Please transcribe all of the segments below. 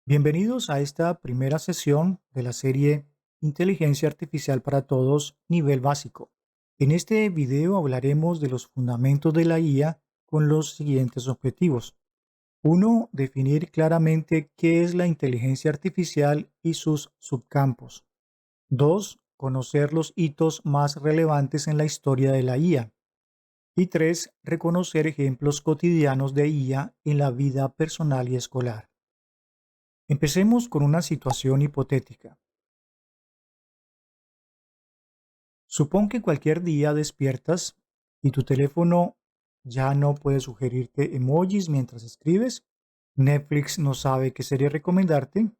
Bienvenidos a esta primera sesión de la serie Inteligencia Artificial para Todos, nivel básico. En este video hablaremos de los fundamentos de la IA con los siguientes objetivos. Uno, definir claramente qué es la inteligencia artificial y sus subcampos. 2, conocer los hitos más relevantes en la historia de la IA. Y 3, reconocer ejemplos cotidianos de IA en la vida personal y escolar. Empecemos con una situación hipotética. Supón que cualquier día despiertas y tu teléfono ya no puede sugerirte emojis mientras escribes, Netflix no sabe qué serie recomendarte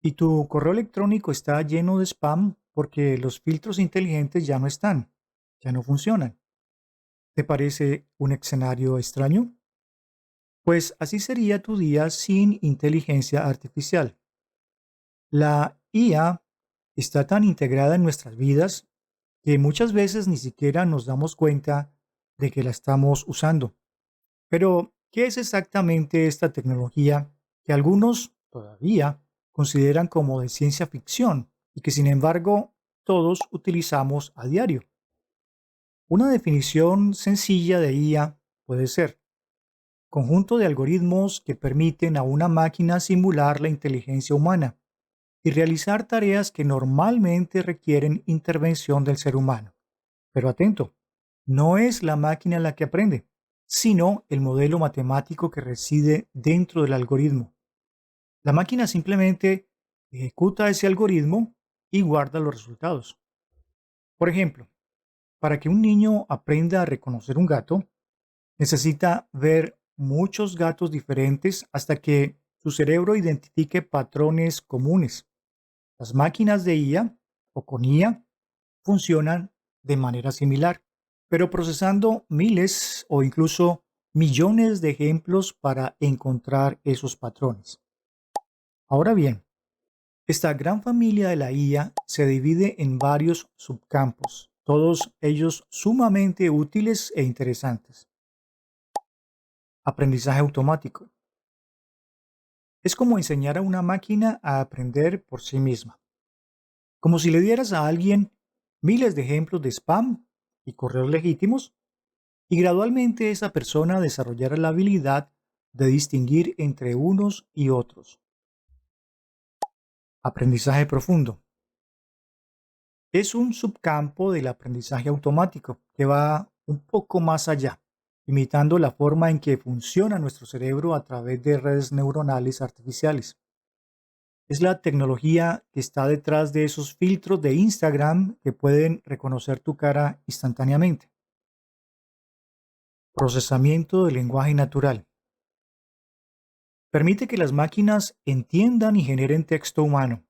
y tu correo electrónico está lleno de spam porque los filtros inteligentes ya no están, ya no funcionan. ¿Te parece un escenario extraño? Pues así sería tu día sin inteligencia artificial. La IA está tan integrada en nuestras vidas que muchas veces ni siquiera nos damos cuenta de que la estamos usando. Pero, ¿qué es exactamente esta tecnología que algunos todavía consideran como de ciencia ficción y que sin embargo todos utilizamos a diario? Una definición sencilla de IA puede ser conjunto de algoritmos que permiten a una máquina simular la inteligencia humana y realizar tareas que normalmente requieren intervención del ser humano. Pero atento, no es la máquina la que aprende, sino el modelo matemático que reside dentro del algoritmo. La máquina simplemente ejecuta ese algoritmo y guarda los resultados. Por ejemplo, para que un niño aprenda a reconocer un gato, necesita ver muchos gatos diferentes hasta que su cerebro identifique patrones comunes. Las máquinas de IA o con IA funcionan de manera similar, pero procesando miles o incluso millones de ejemplos para encontrar esos patrones. Ahora bien, esta gran familia de la IA se divide en varios subcampos, todos ellos sumamente útiles e interesantes. Aprendizaje automático. Es como enseñar a una máquina a aprender por sí misma. Como si le dieras a alguien miles de ejemplos de spam y correos legítimos y gradualmente esa persona desarrollará la habilidad de distinguir entre unos y otros. Aprendizaje profundo. Es un subcampo del aprendizaje automático que va un poco más allá, imitando la forma en que funciona nuestro cerebro a través de redes neuronales artificiales. Es la tecnología que está detrás de esos filtros de Instagram que pueden reconocer tu cara instantáneamente. Procesamiento del lenguaje natural. Permite que las máquinas entiendan y generen texto humano.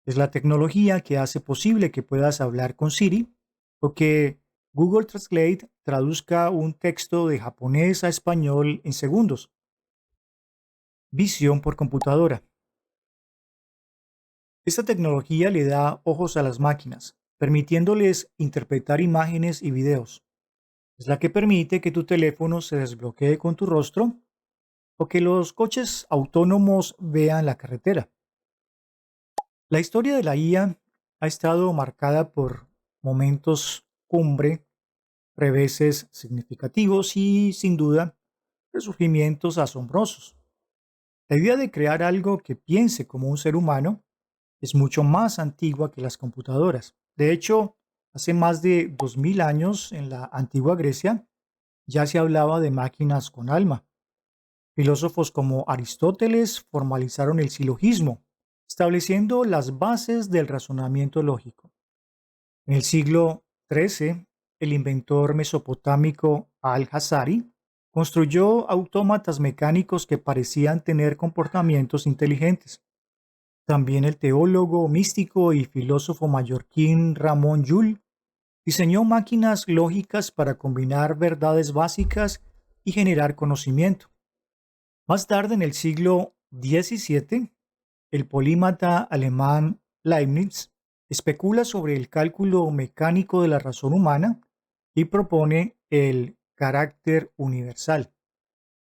Es la tecnología que hace posible que puedas hablar con Siri o que Google Translate traduzca un texto de japonés a español en segundos. Visión por computadora. Esta tecnología le da ojos a las máquinas, permitiéndoles interpretar imágenes y videos. Es la que permite que tu teléfono se desbloquee con tu rostro o que los coches autónomos vean la carretera. La historia de la IA ha estado marcada por momentos cumbre, reveses significativos y, sin duda, resurgimientos asombrosos. La idea de crear algo que piense como un ser humano es mucho más antigua que las computadoras. De hecho, hace más de 2000 años, en la antigua Grecia, ya se hablaba de máquinas con alma. Filósofos como Aristóteles formalizaron el silogismo, estableciendo las bases del razonamiento lógico. En el siglo XIII, el inventor mesopotámico Al-Jazari construyó autómatas mecánicos que parecían tener comportamientos inteligentes. También el teólogo, místico y filósofo mallorquín Ramón Llull diseñó máquinas lógicas para combinar verdades básicas y generar conocimiento. Más tarde, en el siglo XVII, el polímata alemán Leibniz especula sobre el cálculo mecánico de la razón humana y propone el carácter universal.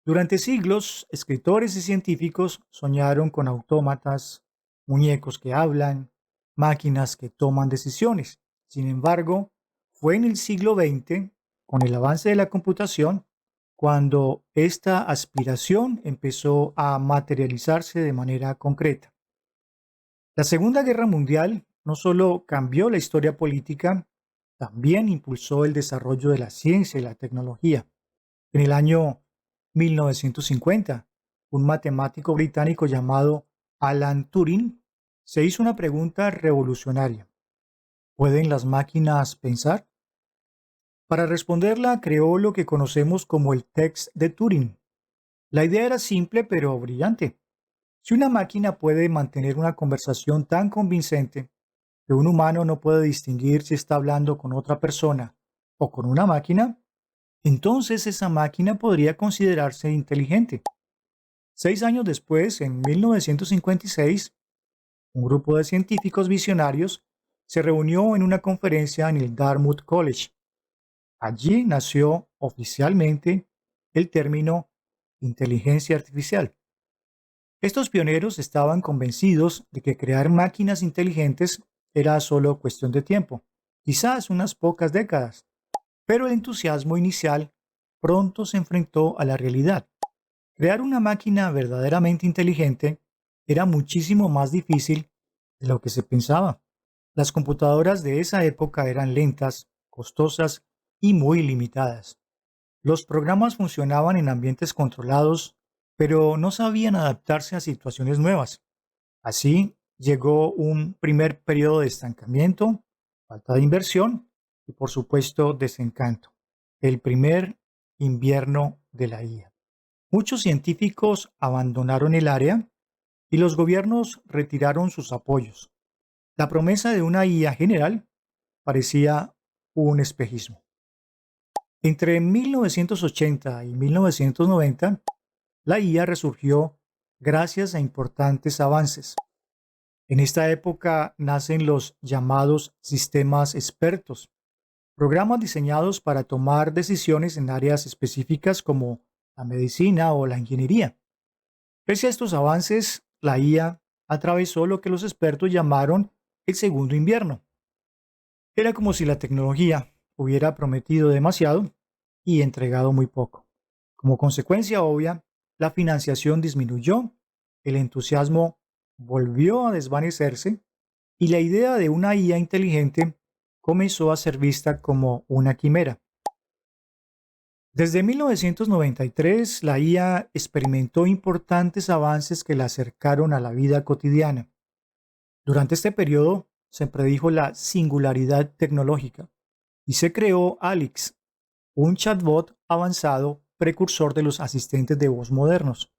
Durante siglos, escritores y científicos soñaron con autómatas, muñecos que hablan, máquinas que toman decisiones. Sin embargo, fue en el siglo XX, con el avance de la computación, cuando esta aspiración empezó a materializarse de manera concreta. La Segunda Guerra Mundial no solo cambió la historia política, también impulsó el desarrollo de la ciencia y la tecnología. En el año 1950, un matemático británico llamado Alan Turing se hizo una pregunta revolucionaria. ¿Pueden las máquinas pensar? Para responderla, creó lo que conocemos como el test de Turing. La idea era simple pero brillante. Si una máquina puede mantener una conversación tan convincente que un humano no puede distinguir si está hablando con otra persona o con una máquina, entonces esa máquina podría considerarse inteligente. 6 años después, en 1956, un grupo de científicos visionarios se reunió en una conferencia en el Dartmouth College. Allí nació oficialmente el término inteligencia artificial. Estos pioneros estaban convencidos de que crear máquinas inteligentes era solo cuestión de tiempo, quizás unas pocas décadas, pero el entusiasmo inicial pronto se enfrentó a la realidad. Crear una máquina verdaderamente inteligente era muchísimo más difícil de lo que se pensaba. Las computadoras de esa época eran lentas, costosas y muy limitadas. Los programas funcionaban en ambientes controlados, pero no sabían adaptarse a situaciones nuevas. Así llegó un primer periodo de estancamiento, falta de inversión y, por supuesto, desencanto. El primer invierno de la IA. Muchos científicos abandonaron el área y los gobiernos retiraron sus apoyos. La promesa de una IA general parecía un espejismo. Entre 1980 y 1990, la IA resurgió gracias a importantes avances. En esta época nacen los llamados sistemas expertos, programas diseñados para tomar decisiones en áreas específicas como la medicina o la ingeniería. Pese a estos avances, la IA atravesó lo que los expertos llamaron el segundo invierno. Era como si la tecnología hubiera prometido demasiado y entregado muy poco. Como consecuencia obvia, la financiación disminuyó, el entusiasmo volvió a desvanecerse y la idea de una IA inteligente comenzó a ser vista como una quimera. Desde 1993, la IA experimentó importantes avances que la acercaron a la vida cotidiana. Durante este periodo se predijo la singularidad tecnológica y se creó Alex, un chatbot avanzado precursor de los asistentes de voz modernos.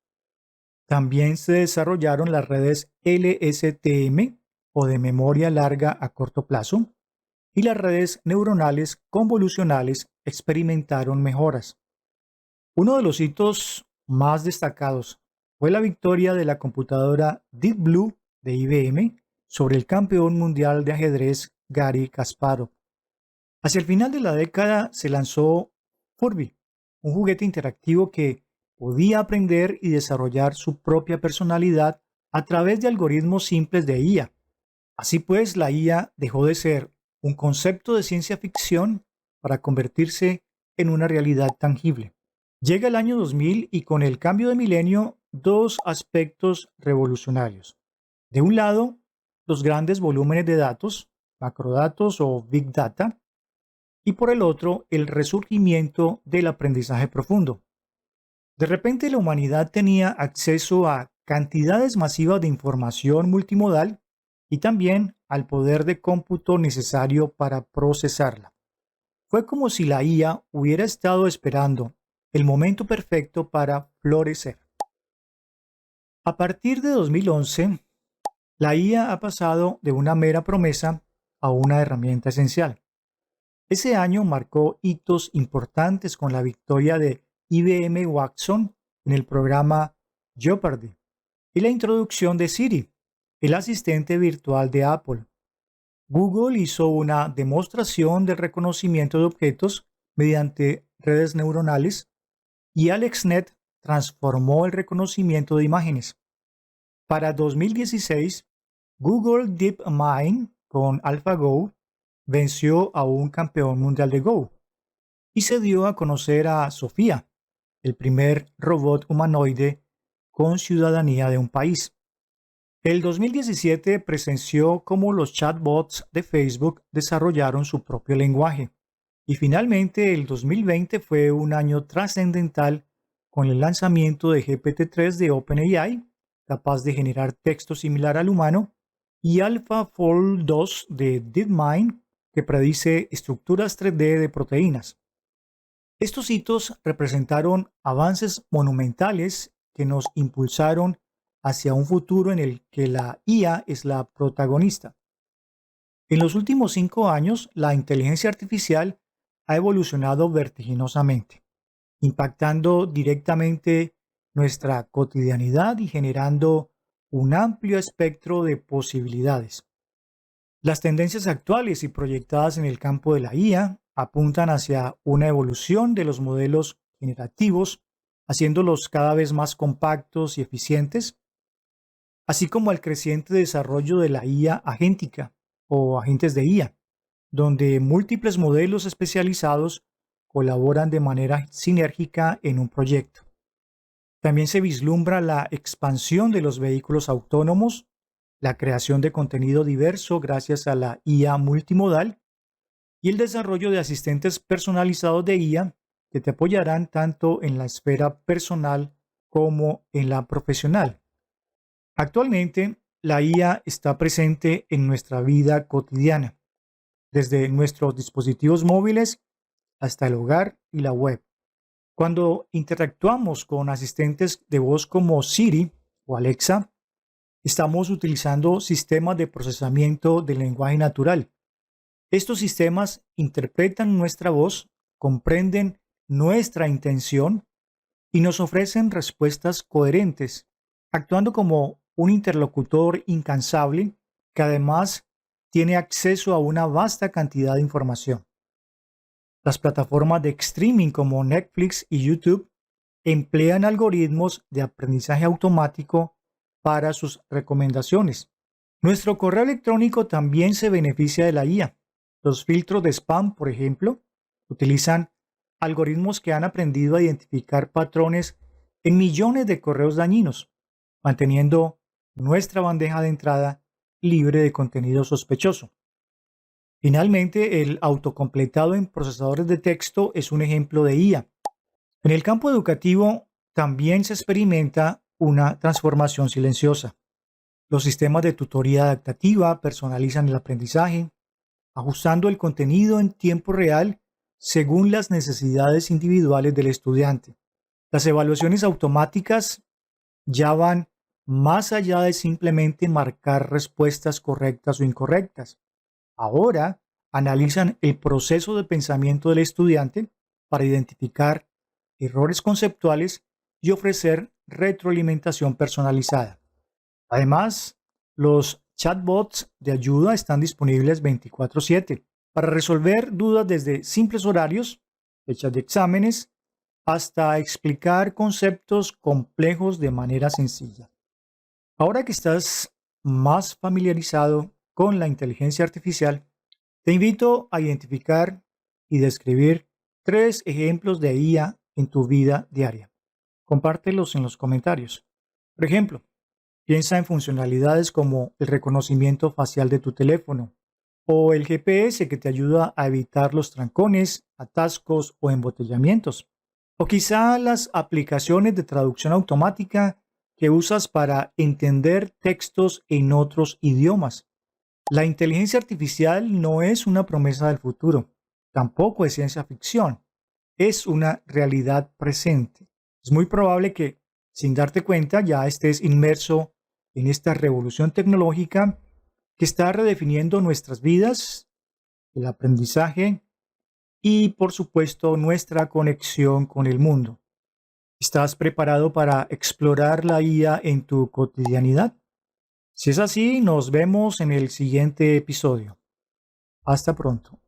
También se desarrollaron las redes LSTM o de memoria larga a corto plazo y las redes neuronales convolucionales experimentaron mejoras. Uno de los hitos más destacados fue la victoria de la computadora Deep Blue de IBM sobre el campeón mundial de ajedrez Garry Kasparov. Hacia el final de la década se lanzó Furby, un juguete interactivo que podía aprender y desarrollar su propia personalidad a través de algoritmos simples de IA. Así pues, la IA dejó de ser un concepto de ciencia ficción para convertirse en una realidad tangible. Llega el año 2000 y con el cambio de milenio, dos aspectos revolucionarios. De un lado, los grandes volúmenes de datos, macrodatos o big data, y por el otro, el resurgimiento del aprendizaje profundo. De repente, la humanidad tenía acceso a cantidades masivas de información multimodal y también al poder de cómputo necesario para procesarla. Fue como si la IA hubiera estado esperando el momento perfecto para florecer. A partir de 2011, la IA ha pasado de una mera promesa a una herramienta esencial. Ese año marcó hitos importantes con la victoria de IBM Watson en el programa Jeopardy y la introducción de Siri, el asistente virtual de Apple. Google hizo una demostración del reconocimiento de objetos mediante redes neuronales y AlexNet transformó el reconocimiento de imágenes. Para 2016, Google DeepMind con AlphaGo venció a un campeón mundial de Go y se dio a conocer a Sofía, el primer robot humanoide con ciudadanía de un país. El 2017 presenció cómo los chatbots de Facebook desarrollaron su propio lenguaje. Y finalmente, el 2020 fue un año trascendental con el lanzamiento de GPT-3 de OpenAI, capaz de generar texto similar al humano, y AlphaFold 2 de DeepMind, que predice estructuras 3D de proteínas. Estos hitos representaron avances monumentales que nos impulsaron hacia un futuro en el que la IA es la protagonista. En los últimos 5 años, la inteligencia artificial ha evolucionado vertiginosamente, impactando directamente nuestra cotidianidad y generando un amplio espectro de posibilidades. Las tendencias actuales y proyectadas en el campo de la IA apuntan hacia una evolución de los modelos generativos, haciéndolos cada vez más compactos y eficientes, así como al creciente desarrollo de la IA agéntica o agentes de IA, donde múltiples modelos especializados colaboran de manera sinérgica en un proyecto. También se vislumbra la expansión de los vehículos autónomos, la creación de contenido diverso gracias a la IA multimodal y el desarrollo de asistentes personalizados de IA que te apoyarán tanto en la esfera personal como en la profesional. Actualmente, la IA está presente en nuestra vida cotidiana, desde nuestros dispositivos móviles hasta el hogar y la web. Cuando interactuamos con asistentes de voz como Siri o Alexa, estamos utilizando sistemas de procesamiento del lenguaje natural. Estos sistemas interpretan nuestra voz, comprenden nuestra intención y nos ofrecen respuestas coherentes, actuando como un interlocutor incansable que además tiene acceso a una vasta cantidad de información. Las plataformas de streaming como Netflix y YouTube emplean algoritmos de aprendizaje automático para sus recomendaciones. Nuestro correo electrónico también se beneficia de la IA. Los filtros de spam, por ejemplo, utilizan algoritmos que han aprendido a identificar patrones en millones de correos dañinos, manteniendo nuestra bandeja de entrada libre de contenido sospechoso. Finalmente, el autocompletado en procesadores de texto es un ejemplo de IA. En el campo educativo también se experimenta una transformación silenciosa. Los sistemas de tutoría adaptativa personalizan el aprendizaje, ajustando el contenido en tiempo real según las necesidades individuales del estudiante. Las evaluaciones automáticas ya van más allá de simplemente marcar respuestas correctas o incorrectas. Ahora analizan el proceso de pensamiento del estudiante para identificar errores conceptuales y ofrecer retroalimentación personalizada. Además, los chatbots de ayuda están disponibles 24/7 para resolver dudas desde simples horarios, fechas de exámenes, hasta explicar conceptos complejos de manera sencilla. Ahora que estás más familiarizado con la inteligencia artificial, te invito a identificar y describir 3 ejemplos de IA en tu vida diaria. Compártelos en los comentarios. Por ejemplo, piensa en funcionalidades como el reconocimiento facial de tu teléfono o el GPS que te ayuda a evitar los trancones, atascos o embotellamientos. O quizá las aplicaciones de traducción automática que usas para entender textos en otros idiomas. La inteligencia artificial no es una promesa del futuro, tampoco es ciencia ficción, es una realidad presente. Es muy probable que, sin darte cuenta, ya estés inmerso en esta revolución tecnológica que está redefiniendo nuestras vidas, el aprendizaje y, por supuesto, nuestra conexión con el mundo. ¿Estás preparado para explorar la IA en tu cotidianidad? Si es así, nos vemos en el siguiente episodio. Hasta pronto.